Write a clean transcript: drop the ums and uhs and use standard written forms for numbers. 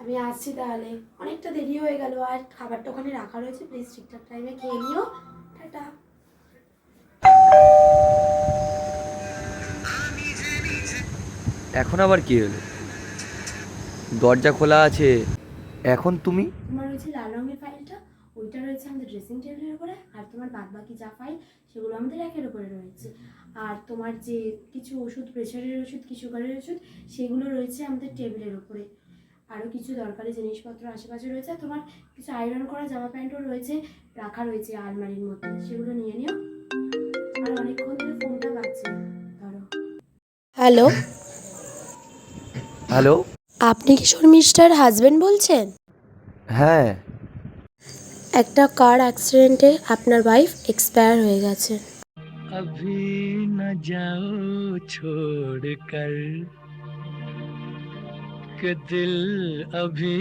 আমি আসছি তাহলে, অনেকটা দেরি হয়ে গেল, আর খাবারটা ওখানে রাখা রয়েছে, প্লিজ ঠিকঠাক টাইমে খেয়ে নিও। টাটা। এখন আবার কি হলো? দরজা খোলা আছে, এখন তুমি? তোমার রয়েছে লাল রঙের ফাইলটা, ওইটা রয়েছে আমাদের ড্রেসিং টেবিলের উপরে, আর তোমার বাদ বাকি যা ফাইল সেগুলো আমাদের র্যাকের উপরে রয়েছে। আর তোমার যে কিছু ওষুধ, প্রেশারের ওষুধ কি সুগারের ওষুধ, সেগুলো রয়েছে আমাদের টেবিলের উপরে। আরও কিছু দরকারি জিনিসপত্র আশেপাশে রয়েছে, তোমার কিছু আয়রন করা জামা প্যান্টও রয়েছে, রাখা রয়েছে আলমারির মধ্যে, সেগুলো নিয়ে নিও। আর অনেকক্ষণ ধরে ফোনটা বাজছে, ধরো। Hello, hello. আপনি কি শর্মিষ্ঠার হাজবেন্ড বলছেন? হ্যাঁ। একটা কার অ্যাক্সিডেন্টে আপনার ওয়াইফ এক্সপায়ার হয়ে গেছে। अभी न जाओ छोड़ कर, कि दिल अभी